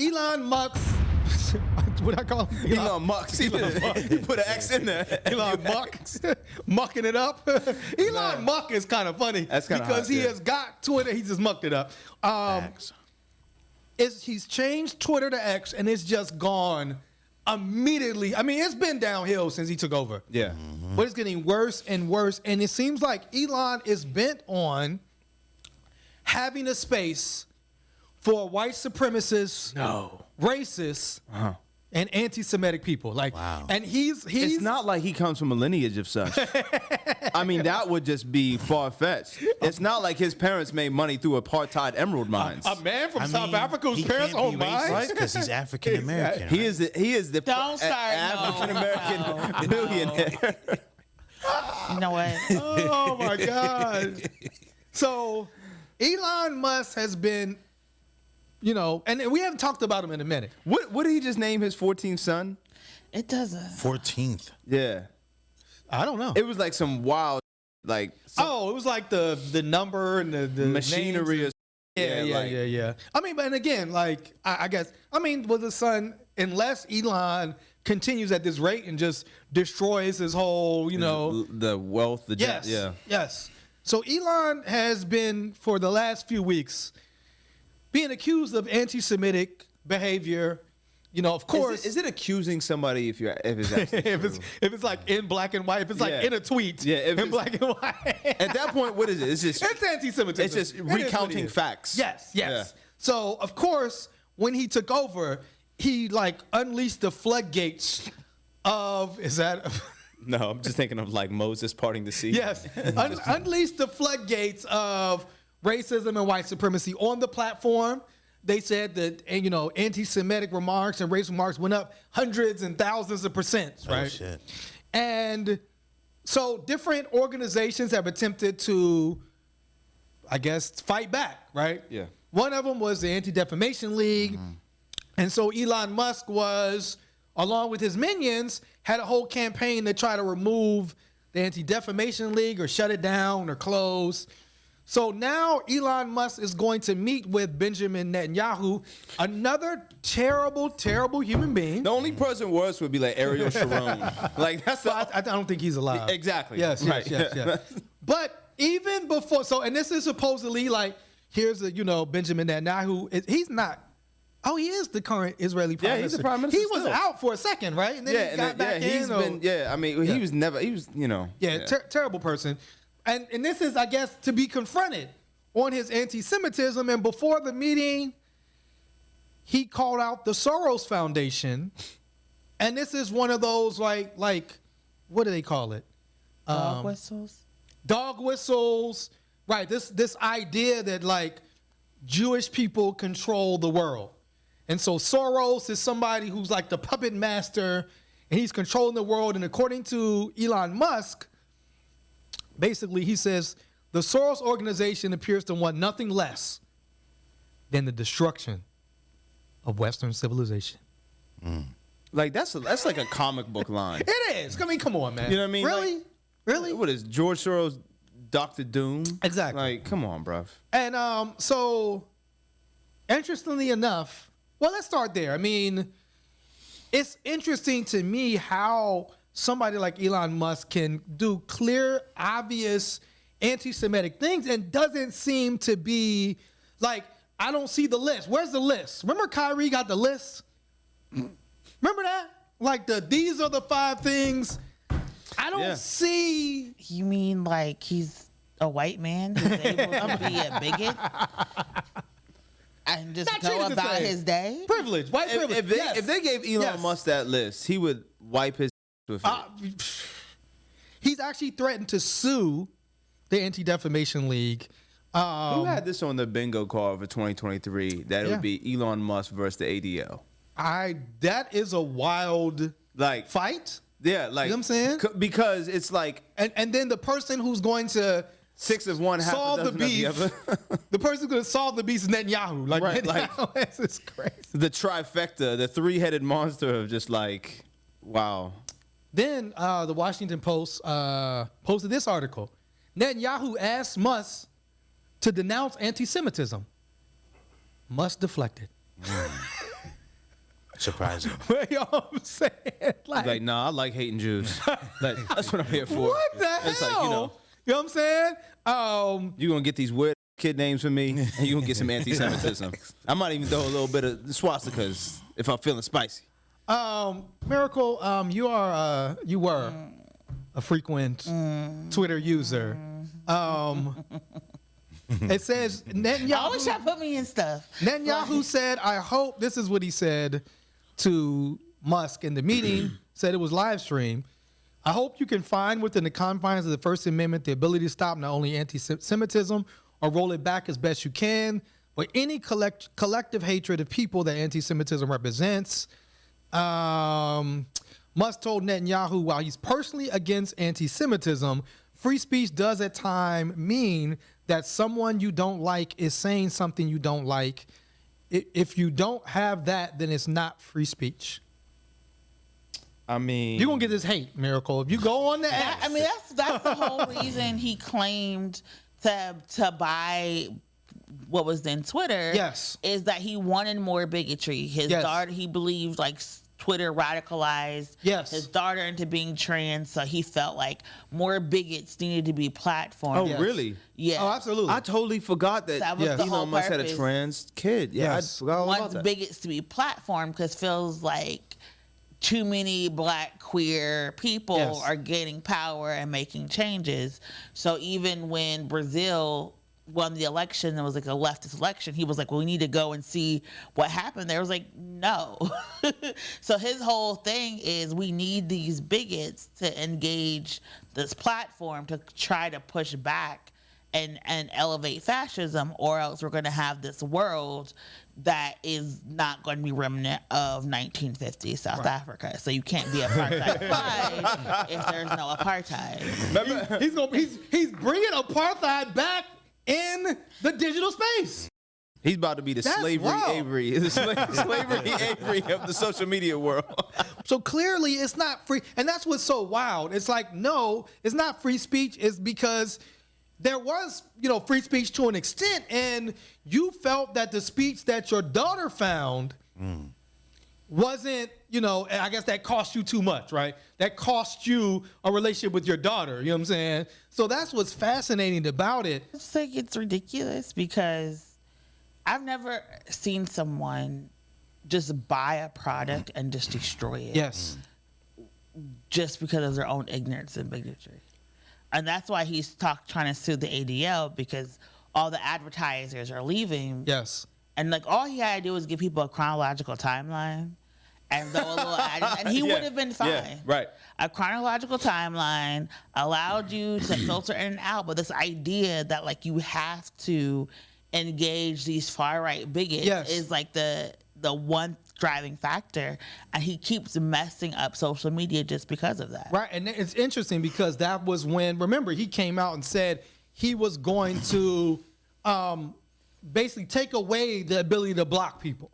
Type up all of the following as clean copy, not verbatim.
Elon Musk. What I call him? Elon Musk. He put an X in there. Elon Musk. Mucking it up. Elon Musk is kind of funny. That's kind of because he has got Twitter. He just mucked it up. He's changed Twitter to X, and it's just gone immediately. I mean, it's been downhill since he took over. Yeah. But it's getting worse and worse. And it seems like Elon is bent on having a space for white supremacists, racists, and anti-Semitic people. Like, and he's It's not like he comes from a lineage of such. I mean, that would just be far-fetched. It's not like his parents made money through apartheid emerald mines. A man from South Africa whose parents own mines? Because he's African American. He is the Don't start, African American billionaire. You know what? Oh my God. So Elon Musk has been, you know, and we haven't talked about him in a minute. What did he just name his 14th son? It doesn't. 14th. Yeah. I don't know. It was like some wild, like... it was like the number and the machinery. names. Yeah. I mean, but again, like, I guess, I mean, with the son, unless Elon continues at this rate and just destroys his whole, you know... The wealth, the... Yes. So Elon has been, for the last few weeks, being accused of anti-Semitic behavior. You know, of course. Is it accusing somebody if it's actually if it's like in black and white, if it's like in a tweet, in black and white. At that point, what is it? It's anti-Semitism. It's just recounting facts. Yes. Yeah. So of course, when he took over, he like unleashed the floodgates of No, I'm just thinking of like Moses parting the sea. Yes, unleashed the floodgates of racism and white supremacy on the platform. They said that, you know, anti-Semitic remarks and racial remarks went up hundreds and thousands of %, right? Oh, shit. And so different organizations have attempted to, I guess, fight back, right? Yeah. One of them was the Anti-Defamation League. And so Elon Musk was, along with his minions, had a whole campaign to try to remove the Anti-Defamation League or shut it down or close. So now Elon Musk is going to meet with Benjamin Netanyahu, another terrible, terrible human being. The only person worse would be like Ariel Sharon. Like that's I don't think he's alive. Exactly. Yes. But even before, and this is supposedly like, here's Benjamin Netanyahu. He's not. Oh, he is the current Israeli prime minister. He's the prime minister. He was out for a second, right? And then he got back in. He was never. He was, terrible person. And this is, I guess, to be confronted on his anti-Semitism. And before the meeting, he called out the Soros Foundation. And this is one of those, like what do they call it? Dog whistles? Dog whistles. Right, this idea that, like, Jewish people control the world. And so Soros is somebody who's like the puppet master, and he's controlling the world. And according to Elon Musk, basically, he says the Soros organization appears to want nothing less than the destruction of Western civilization. Like that's like a comic book line. It is. I mean, come on, man. You know what I mean? Really? Really? What is George Soros, Dr. Doom? Exactly. Like, come on, bruv. And so, interestingly enough, well, let's start there. I mean, it's interesting to me how somebody like Elon Musk can do clear, obvious anti-Semitic things and doesn't seem to be like, I don't see the list. Where's the list? Remember Kyrie got the list? Remember that? Like these are the 5 things. I don't see. You mean like he's a white man who's able to be a bigot and just go about his day? Privilege, white privilege. If they gave Elon Musk that list, he would wipe his with it. He's actually threatened to sue the Anti-Defamation League. Who had this on the bingo card for 2023? That it would be Elon Musk versus the ADL. That is a wild fight. Yeah, like, you know what I'm saying? Because it's like, and then the person who's going to 6 of one, half solve the beef. The person who's going to solve the beef is Netanyahu. Like, right, Netanyahu, this is crazy. The trifecta, the 3-headed monster of just like, wow. Then the Washington Post posted this article. Netanyahu asked Musk to denounce anti-Semitism. Musk deflected. Surprising. You know what I'm saying? Like, nah, I like hating Jews. Like, that's what I'm here for. What the hell? It's like, you know what I'm saying? you're going to get these weird kid names from me, and you're going to get some anti-Semitism. I might even throw a little bit of swastikas if I'm feeling spicy. Miracle, you were a frequent Twitter user. It says Netanyahu. I always try to put me in stuff. Netanyahu said, I hope, this is what he said to Musk in the meeting, said it was live streamed. I hope you can find within the confines of the First Amendment the ability to stop not only anti-Semitism or roll it back as best you can, but any collective hatred of people that anti-Semitism represents. Musk told Netanyahu, while he's personally against anti-Semitism, free speech does at times mean that someone you don't like is saying something you don't like. If you don't have that, then it's not free speech. I mean, You're going to get this hate, Miracle. If you go on the app. I mean, that's the whole reason he claimed to buy what was then Twitter. Yes. Is that he wanted more bigotry. His daughter, he believed like Twitter radicalized his daughter into being trans, so he felt like more bigots needed to be platformed. Oh, really? Yeah. Oh, absolutely. I totally forgot that, That was the whole Elon Musk had a purpose. trans kid. Yeah, Yes. I forgot all about Wants that. bigots to be platformed because feels like too many black queer people are gaining power and making changes. So even when Brazil won the election, it was like a leftist election, he was like, well, we need to go and see what happened there. I was like, no. So his whole thing is we need these bigots to engage this platform to try to push back and elevate fascism, or else we're going to have this world that is not going to be remnant of 1950 South Africa. So you can't be apartheid if there's no apartheid. He's bringing apartheid back in the digital space. He's about to be the That's slavery wild. Avery, the slavery Avery of the social media world. So clearly it's not free. And that's what's so wild. It's like, no, it's not free speech. It's because there was, free speech to an extent. And you felt that the speech that your daughter found wasn't, and I guess that cost you too much, right? That cost you a relationship with your daughter. You know what I'm saying? So that's what's fascinating about it. I just think it's ridiculous because I've never seen someone just buy a product and just destroy it. Yes. Just because of their own ignorance and bigotry. And that's why he's trying to sue the ADL, because all the advertisers are leaving. Yes. And like all he had to do was give people a chronological timeline and throw a little ad, and he would have been fine. Yeah, right. A chronological timeline allowed you to filter in and out, but this idea that like you have to engage these far right bigots is like the one driving factor, and he keeps messing up social media just because of that. Right. And it's interesting because that was when, remember, he came out and said he was going to basically take away the ability to block people.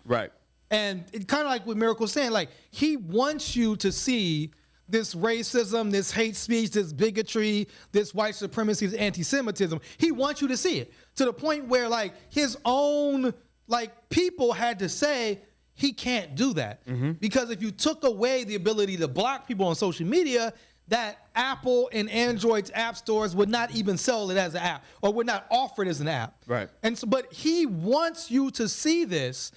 Right. And it kind of like what Miracle was saying, like he wants you to see this racism, this hate speech, this bigotry, this white supremacy, this anti-Semitism. He wants you to see it to the point where like his own like people had to say he can't do that. Because if you took away the ability to block people on social media, that Apple and Android's app stores would not even sell it as an app or would not offer it as an app. Right. And so, but he wants you to see this